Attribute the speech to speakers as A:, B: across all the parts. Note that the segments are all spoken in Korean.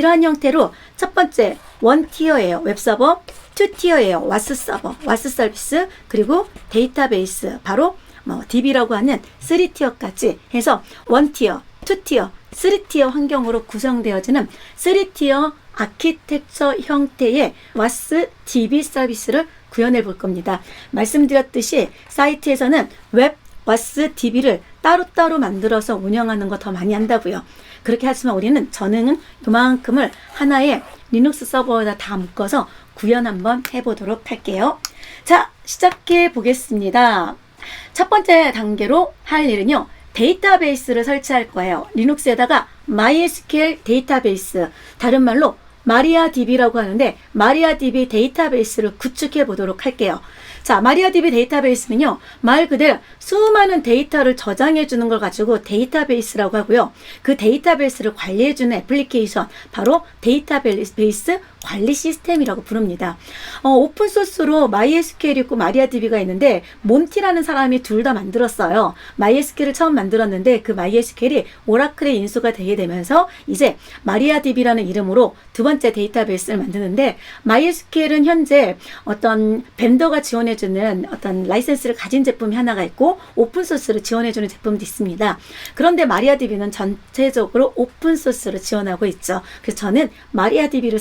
A: 이러한 형태로 첫 번째 원티어예요. 웹서버, 투티어예요. 와스 서버, 와스 서비스, 그리고 데이터베이스, 바로 DB라고 하는 3티어까지 해서 원티어, 투티어, 3티어 환경으로 구성되어지는 3티어 아키텍처 형태의 와스 DB 서비스를 구현해 볼 겁니다. 말씀드렸듯이 사이트에서는 웹 와스 DB를 따로따로 만들어서 운영하는 거 더 많이 한다고요. 그렇게 하지만 저는 요만큼을 하나의 리눅스 서버에다 다 묶어서 구현 한번 해보도록 할게요. 자, 시작해 보겠습니다. 첫 번째 단계로 할 일은요, 데이터베이스를 설치할 거예요. 리눅스에다가 MySQL 데이터베이스, 다른 말로 마리아DB라고 하는데 마리아DB 데이터베이스를 구축해 보도록 할게요. 자, 마리아DB 데이터베이스는요, 말 그대로 수많은 데이터를 저장해 주는 걸 가지고 데이터베이스라고 하고요. 그 데이터베이스를 관리해 주는 애플리케이션, 바로 데이터베이스 관리 시스템이라고 부릅니다. 오픈소스로 MySQL이 있고 마리아DB가 있는데 몬티라는 사람이 둘 다 만들었어요. MySQL을 처음 만들었는데 그 MySQL이 오라클에 인수가 되게 되면서 이제 마리아DB라는 이름으로 두 번째 데이터베이스를 만드는데, MySQL은 현재 어떤 벤더가 지원해주는 어떤 라이센스를 가진 제품이 하나가 있고 오픈소스를 지원해주는 제품도 있습니다. 그런데 마리아DB는 전체적으로 오픈소스를 지원하고 있죠. 그래서 저는 마리아DB를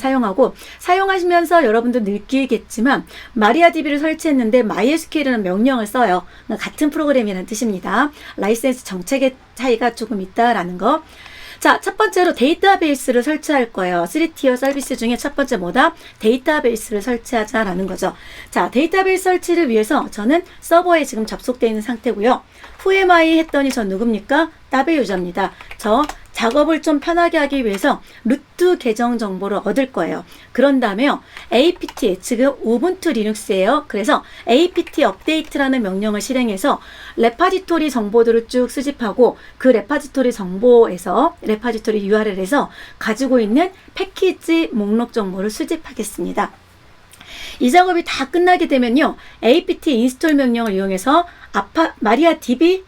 A: 사용하시면서 여러분도 느끼겠지만 마리아DB를 설치했는데 MySQL이라는 명령을 써요. 같은 프로그램이라는 뜻입니다. 라이센스 정책의 차이가 조금 있다라는 거. 자, 첫 번째로 데이터베이스를 설치할 거예요. 3티어 서비스 중에 첫 번째 뭐다? 데이터베이스를 설치하자라는 거죠. 자, 데이터베이스 설치를 위해서 저는 서버에 지금 접속되어 있는 상태고요. Who am I 했더니 저 누굽니까? 따베 유저입니다. 저 작업을 좀 편하게 하기 위해서 루트 계정 정보를 얻을 거예요. 그런 다음에요, apt, 지금 우분투 리눅스예요. 그래서 apt 업데이트라는 명령을 실행해서 레파지토리 정보들을 쭉 수집하고 그 레파지토리 정보에서 레파지토리 URL에서 가지고 있는 패키지 목록 정보를 수집하겠습니다. 이 작업이 다 끝나게 되면요, apt 인스톨 명령을 이용해서 마리아DB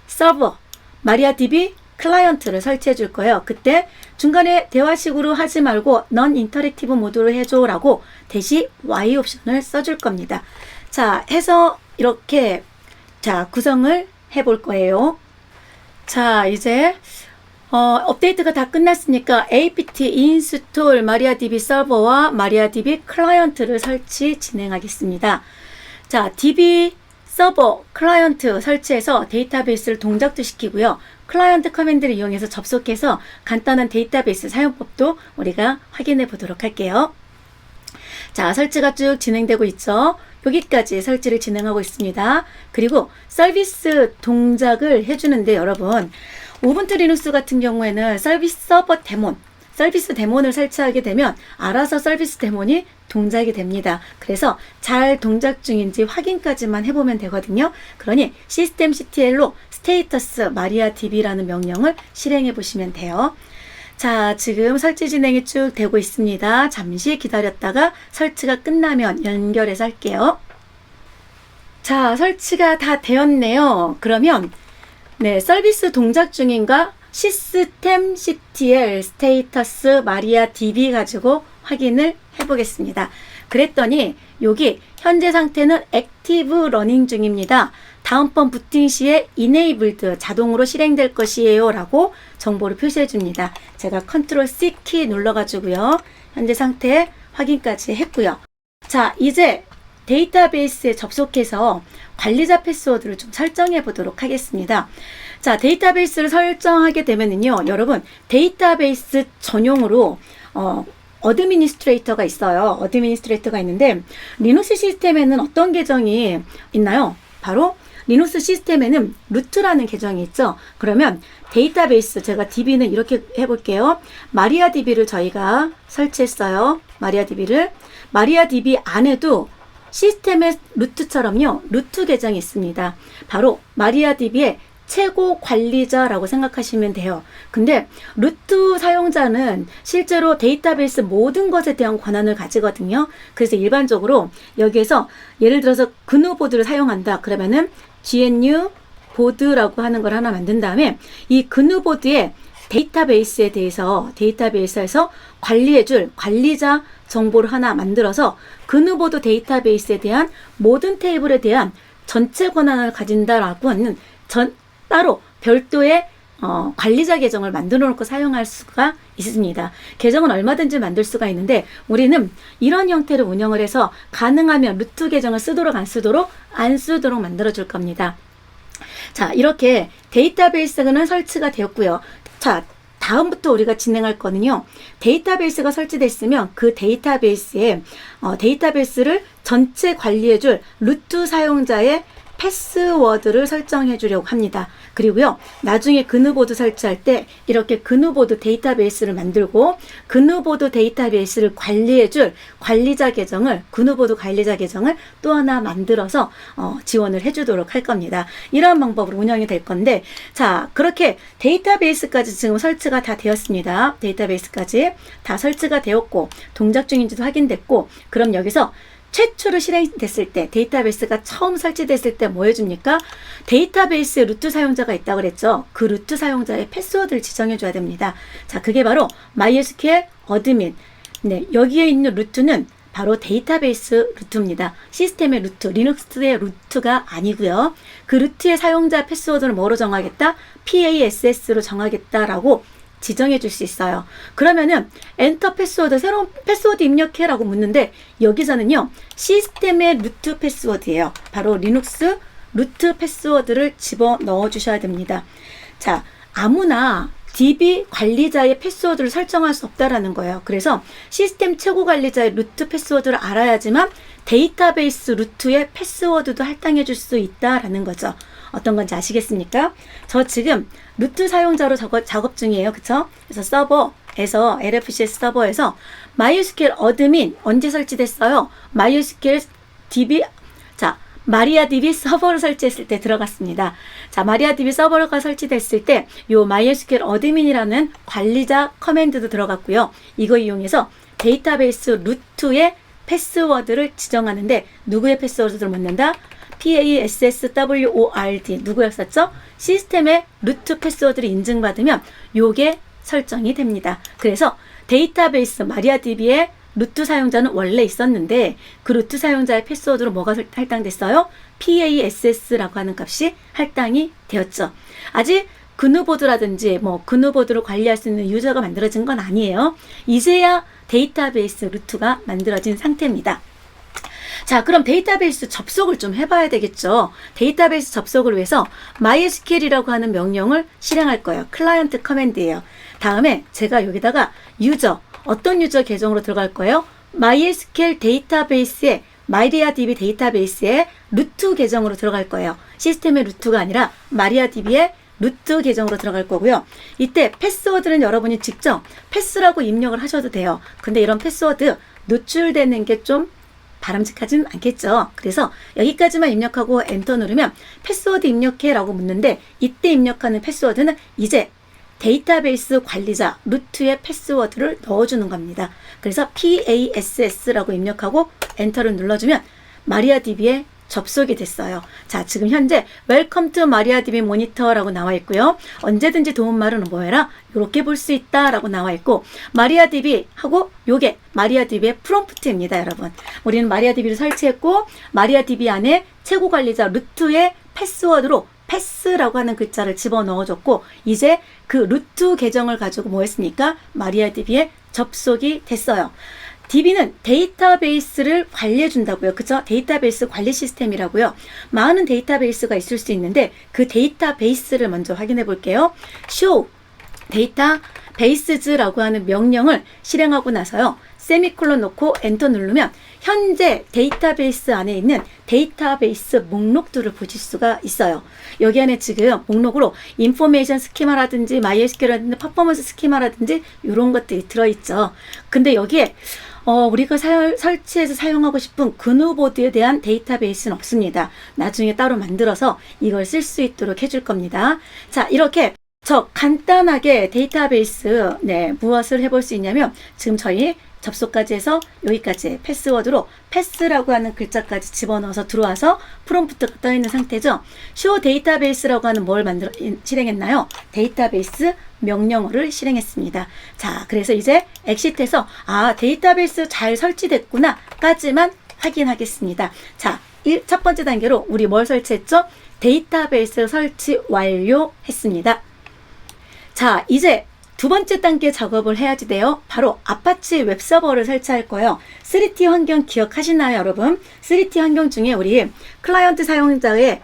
A: 서버, 마리아DB 클라이언트를 설치해 줄 거예요. 그때 중간에 대화식으로 하지 말고 넌 인터랙티브 모드로 해줘 라고 대시 Y 옵션을 써줄 겁니다. 자, 해서 이렇게 구성을 해 볼 거예요. 자, 이제 업데이트가 다 끝났으니까 apt install MariaDB 서버와 MariaDB 클라이언트를 설치 진행하겠습니다. 자, DB 서버 클라이언트 설치해서 데이터베이스를 동작도 시키고요. 클라이언트 커맨드를 이용해서 접속해서 간단한 데이터베이스 사용법도 우리가 확인해 보도록 할게요. 자, 설치가 쭉 진행되고 있죠. 여기까지 설치를 진행하고 있습니다. 그리고 서비스 동작을 해주는데, 여러분 우분투 리눅스 같은 경우에는 서비스 서버 데몬, 서비스 데몬을 설치하게 되면 알아서 서비스 데몬이 동작이 됩니다. 그래서 잘 동작 중인지 확인까지만 해보면 되거든요. 그러니 systemctl로 status mariadb라는 명령을 실행해 보시면 돼요. 자, 지금 설치 진행이 쭉 되고 있습니다. 잠시 기다렸다가 설치가 끝나면 연결해서 할게요. 자, 설치가 다 되었네요. 그러면 서비스 동작 중인가? systemctl status mariadb 가지고 확인을 해보겠습니다. 그랬더니 여기 현재 상태는 active running 중입니다. 다음번 부팅 시에 enabled 자동으로 실행될 것이에요 라고 정보를 표시해 줍니다. 제가 컨트롤 C 키 눌러 가지고요, 현재 상태 확인까지 했고요. 자, 이제 데이터베이스에 접속해서 관리자 패스워드를 좀 설정해 보도록 하겠습니다. 자, 데이터베이스를 설정하게 되면은요, 여러분 데이터베이스 전용으로 어드미니스트레이터가 있어요. 어드미니스트레이터가 있는데 리눅스 시스템에는 어떤 계정이 있나요? 바로 리눅스 시스템에는 루트라는 계정이 있죠. 그러면 데이터베이스, 제가 DB는 이렇게 해볼게요. 마리아DB를 저희가 설치했어요. 마리아DB 안에도 시스템의 루트처럼요, 루트 계정이 있습니다. 바로 마리아DB의 최고 관리자라고 생각하시면 돼요. 근데 루트 사용자는 실제로 데이터베이스 모든 것에 대한 권한을 가지거든요. 그래서 일반적으로 여기에서 예를 들어서 GNU 보드를 사용한다 그러면은 GNU 보드라고 하는 걸 하나 만든 다음에 이 GNU 보드에 데이터베이스에서 관리해줄 관리자 정보를 하나 만들어서 그누보드 데이터베이스에 대한 모든 테이블에 대한 전체 권한을 가진다라고 하는 따로 별도의 관리자 계정을 만들어 놓고 사용할 수가 있습니다. 계정은 얼마든지 만들 수가 있는데 우리는 이런 형태로 운영을 해서 가능하면 루트 계정을 쓰도록 안 쓰도록 만들어 줄 겁니다. 자, 이렇게 데이터베이스는 설치가 되었고요. 자, 다음부터 우리가 진행할 거는요. 데이터베이스가 설치됐으면 그 데이터베이스에 데이터베이스를 전체 관리해줄 루트 사용자의 패스워드를 설정해 주려고 합니다. 그리고요, 나중에 그누보드 설치할 때 이렇게 그누보드 데이터베이스를 만들고 그누보드 데이터베이스를 관리해줄 관리자 계정을 그누보드 관리자 계정을 또 하나 만들어서 지원을 해주도록 할 겁니다. 이러한 방법으로 운영이 될 건데, 자, 그렇게 데이터베이스까지 지금 설치가 다 되었습니다. 데이터베이스까지 다 설치가 되었고 동작 중인지도 확인됐고, 그럼 여기서 최초로 실행됐을 때 데이터베이스가 처음 설치됐을 때 뭐 해줍니까? 데이터베이스에 루트 사용자가 있다고 그랬죠. 그 루트 사용자의 패스워드를 지정해 줘야 됩니다. 자, 그게 바로 MySQL 어드민. 네, 여기에 있는 루트는 바로 데이터베이스 루트입니다. 시스템의 루트, 리눅스의 루트가 아니고요. 그 루트의 사용자 패스워드를 뭐로 정하겠다? PASS로 정하겠다라고 지정해 줄 수 있어요. 그러면은 엔터 패스워드, 새로운 패스워드 입력해라고 묻는데 여기서는요, 시스템의 루트 패스워드예요. 바로 리눅스 루트 패스워드를 집어 넣어 주셔야 됩니다. 자, 아무나 DB 관리자의 패스워드를 설정할 수 없다라는 거예요. 그래서 시스템 최고 관리자의 루트 패스워드를 알아야지만 데이터베이스 루트의 패스워드도 할당해 줄 수 있다라는 거죠. 어떤 건지 아시겠습니까? 저 지금 루트 사용자로 작업 중이에요. 그쵸? 그래서 서버에서, LFCS 서버에서 MySQL 어드민 언제 설치됐어요? MySQL DB, 자, 마리아DB 서버를 설치했을 때 들어갔습니다. 자, 마리아DB 서버가 설치됐을 때 요 MySQL 어드민이라는 관리자 커맨드도 들어갔고요. 이거 이용해서 데이터베이스 루트의 패스워드를 지정하는데 누구의 패스워드를 묻는다? PASSWORD 누구였었죠? 시스템의 루트 패스워드를 인증받으면 요게 설정이 됩니다. 그래서 데이터베이스 마리아DB의 루트 사용자는 원래 있었는데 그 루트 사용자의 패스워드로 뭐가 할당됐어요? PASS라고 하는 값이 할당이 되었죠. 아직 그누보드라든지 그누보드를 관리할 수 있는 유저가 만들어진 건 아니에요. 이제야 데이터베이스 루트가 만들어진 상태입니다. 자, 그럼 데이터베이스 접속을 좀 해봐야 되겠죠. 데이터베이스 접속을 위해서 MySQL이라고 하는 명령을 실행할 거예요. 클라이언트 커맨드예요. 다음에 제가 여기다가 어떤 유저 계정으로 들어갈 거예요? MySQL 데이터베이스에 마리아DB 데이터베이스에 루트 계정으로 들어갈 거예요. 시스템의 루트가 아니라 마리아DB의 루트 계정으로 들어갈 거고요. 이때 패스워드는 여러분이 직접 패스라고 입력을 하셔도 돼요. 근데 이런 패스워드 노출되는 게 좀 바람직하진 않겠죠. 그래서 여기까지만 입력하고 엔터 누르면 패스워드 입력해 라고 묻는데 이때 입력하는 패스워드는 이제 데이터베이스 관리자 루트의 패스워드를 넣어주는 겁니다. 그래서 PASS라고 입력하고 엔터를 눌러주면 마리아DB에 접속이 됐어요. 자, 지금 현재 Welcome to MariaDB 모니터라고 나와 있고요. 언제든지 도움말은 뭐해라? 이렇게 볼 수 있다 라고 나와 있고 MariaDB 하고 요게 MariaDB의 프롬프트입니다. 여러분, 우리는 MariaDB를 설치했고 MariaDB 안에 최고 관리자 루트의 패스워드로 패스라고 하는 글자를 집어넣어줬고 이제 그 루트 계정을 가지고 뭐 했습니까? MariaDB에 접속이 됐어요. DB는 데이터베이스를 관리해 준다고요. 그쵸? 데이터베이스 관리 시스템이라고요. 많은 데이터베이스가 있을 수 있는데 그 데이터베이스를 먼저 확인해 볼게요. show 데이터베이스즈라고 하는 명령을 실행하고 나서요. 세미콜론 놓고 엔터 누르면 현재 데이터베이스 안에 있는 데이터베이스 목록들을 보실 수가 있어요. 여기 안에 지금 목록으로 인포메이션 스키마라든지 MySQL이라든지 퍼포먼스 스키마라든지 이런 것들이 들어있죠. 근데 여기에 우리가 설치해서 사용하고 싶은 그누보드에 대한 데이터베이스는 없습니다. 나중에 따로 만들어서 이걸 쓸 수 있도록 해줄 겁니다. 자, 이렇게 간단하게 데이터베이스 무엇을 해볼 수 있냐면 지금 저희 접속까지 해서 여기까지 패스워드로 패스라고 하는 글자까지 집어넣어서 들어와서 프롬프트가 떠 있는 상태죠. show 데이터베이스라고 하는 뭘 실행했나요? 데이터베이스 명령어를 실행했습니다. 자, 그래서 이제 엑시트에서 데이터베이스 잘 설치됐구나 까지만 확인하겠습니다. 자, 첫 번째 단계로 우리 뭘 설치했죠? 데이터베이스 설치 완료했습니다. 자, 이제 두 번째 단계 작업을 해야지 돼요. 바로 아파치 웹서버를 설치할 거예요. 3T 환경 기억하시나요, 여러분? 3T 환경 중에 우리 클라이언트 사용자의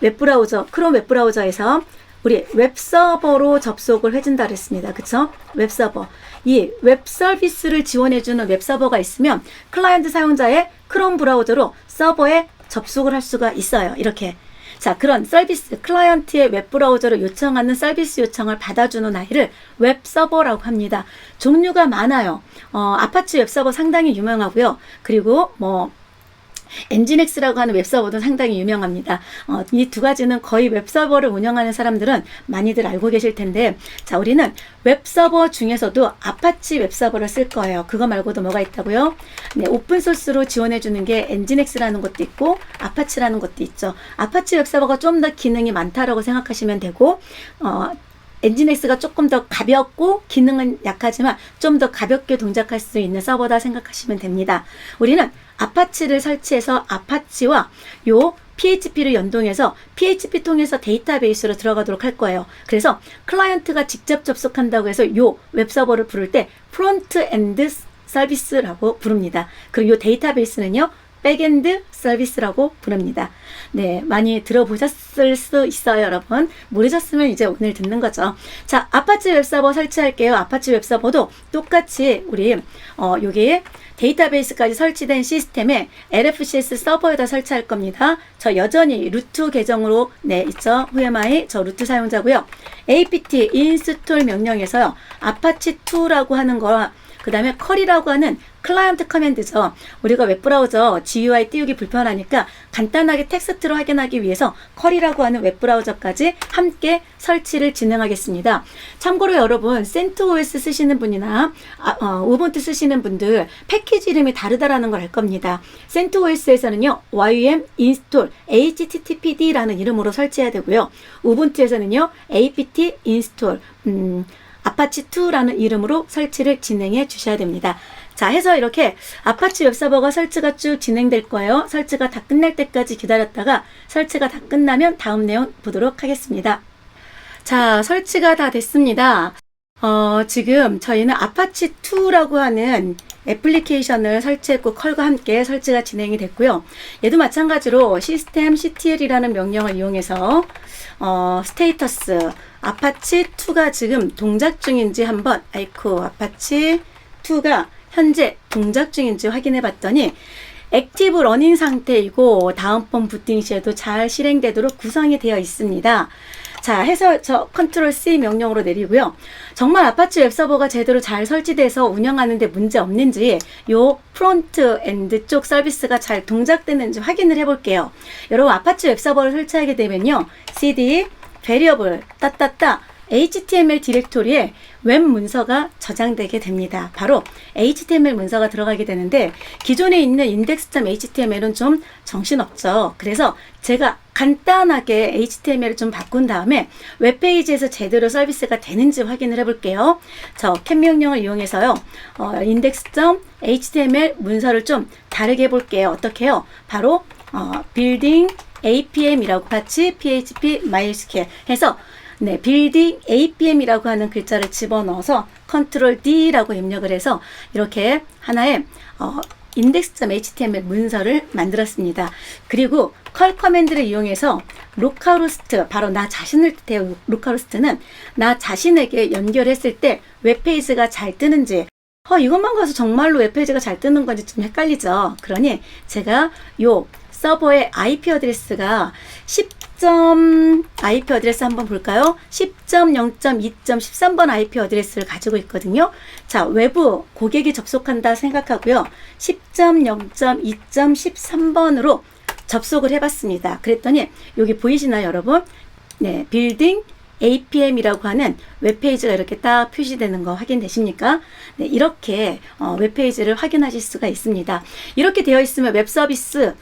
A: 웹브라우저, 크롬 웹브라우저에서 우리 웹서버로 접속을 해준다 그랬습니다. 그쵸? 웹서버. 이 웹서비스를 지원해주는 웹서버가 있으면 클라이언트 사용자의 크롬 브라우저로 서버에 접속을 할 수가 있어요. 이렇게. 자, 그런 서비스, 클라이언트의 웹브라우저를 요청하는 서비스 요청을 받아주는 아이를 웹서버라고 합니다. 종류가 많아요. 아파치 웹서버 상당히 유명하고요. 그리고 엔진엑스라고 하는 웹서버도 상당히 유명합니다. 이 두 가지는 거의 웹서버를 운영하는 사람들은 많이들 알고 계실 텐데, 자, 우리는 웹서버 중에서도 아파치 웹서버를 쓸 거예요. 그거 말고도 뭐가 있다고요? 네, 오픈소스로 지원해주는 게 엔진엑스라는 것도 있고 아파치라는 것도 있죠. 아파치 웹서버가 좀 더 기능이 많다라고 생각하시면 되고, 엔진엑스가 조금 더 가볍고 기능은 약하지만 좀 더 가볍게 동작할 수 있는 서버다 생각하시면 됩니다. 우리는 아파치를 설치해서 아파치와 요 PHP를 연동해서 PHP 통해서 데이터베이스로 들어가도록 할 거예요. 그래서 클라이언트가 직접 접속한다고 해서 요 웹서버를 부를 때 프론트 엔드 서비스라고 부릅니다. 그리고 요 데이터베이스는요, 백엔드 서비스라고 부릅니다. 네, 많이 들어보셨을 수 있어요, 여러분. 모르셨으면 이제 오늘 듣는 거죠. 자, 아파치 웹서버 설치할게요. 아파치 웹서버도 똑같이 우리 여기에 데이터베이스까지 설치된 시스템에 LFCS 서버에다 설치할 겁니다. 저 여전히 루트 계정으로 있죠. whoami 저 루트 사용자고요. apt install 명령에서요, 아파치2라고 하는 거와 그 다음에 컬이라고 하는 클라이언트 커맨드죠. 우리가 웹브라우저 GUI 띄우기 불편하니까 간단하게 텍스트로 확인하기 위해서 컬이라고 하는 웹브라우저까지 함께 설치를 진행하겠습니다. 참고로 여러분, CentOS 쓰시는 분이나 우분투 쓰시는 분들 패키지 이름이 다르다라는 걸 알 겁니다. CentOS에서는요, YUM install httpd라는 이름으로 설치해야 되고요. 우분투에서는요, apt install 아파치2라는 이름으로 설치를 진행해 주셔야 됩니다. 자, 해서 이렇게 아파치 웹서버가 설치가 쭉 진행될 거예요. 설치가 다 끝날 때까지 기다렸다가 설치가 다 끝나면 다음 내용 보도록 하겠습니다. 자, 설치가 다 됐습니다. 지금 저희는 아파치2라고 하는 애플리케이션을 설치했고 컬과 함께 설치가 진행이 됐고요. 얘도 마찬가지로 시스템 ctl이라는 명령을 이용해서 스테이터스 아파치2가 지금 동작 중인지 한번 아파치2가 현재 동작 중인지 확인해 봤더니 액티브 러닝 상태이고 다음번 부팅 시에도 잘 실행되도록 구성이 되어 있습니다. 자, 해서 저 컨트롤 C 명령으로 내리고요. 정말 아파치 웹서버가 제대로 잘 설치돼서 운영하는데 문제 없는지 요 프론트 엔드 쪽 서비스가 잘 동작되는지 확인을 해볼게요. 여러분, 아파치 웹서버를 설치하게 되면요, cd variable HTML 디렉토리에 웹 문서가 저장되게 됩니다. 바로 HTML 문서가 들어가게 되는데 기존에 있는 index.html은 좀 정신없죠. 그래서 제가 간단하게 HTML을 좀 바꾼 다음에 웹페이지에서 제대로 서비스가 되는지 확인을 해볼게요. 저 cat 명령을 이용해서요, index.html 문서를 좀 다르게 해볼게요. 어떻게 해요? 바로 building apm이라고 같이 php mysql 해서 building apm이라고 하는 글자를 집어넣어서 컨트롤 D라고 입력을 해서 이렇게 하나의 index.html 문서를 만들었습니다. 그리고 컬 커맨드를 이용해서 로컬호스트, 바로 나 자신을 뜻해요. 로컬호스트는 나 자신에게 연결했을 때 웹페이지가 잘 뜨는지, 이것만 가서 정말로 웹페이지가 잘 뜨는 건지 좀 헷갈리죠. 그러니 제가 요 서버의 IP 어드레스가 IP 어드레스 한번 볼까요? 10.0.2.13번 IP 어드레스를 가지고 있거든요. 자, 외부 고객이 접속한다 생각하고요. 10.0.2.13번으로 접속을 해봤습니다. 그랬더니 여기 보이시나요, 여러분? 네, 빌딩 APM이라고 하는 웹페이지가 이렇게 딱 표시되는 거 확인되십니까? 네, 이렇게 웹페이지를 확인하실 수가 있습니다. 이렇게 되어 있으면 웹 서비스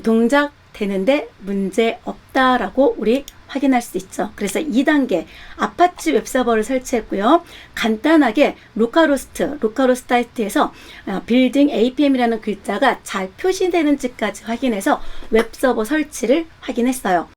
A: 동작되는데 문제 없다라고 우리 확인할 수 있죠. 그래서 2단계 아파치 웹서버를 설치했고요. 간단하게 로컬호스트 사이트에서 빌딩 APM이라는 글자가 잘 표시되는지까지 확인해서 웹서버 설치를 확인했어요.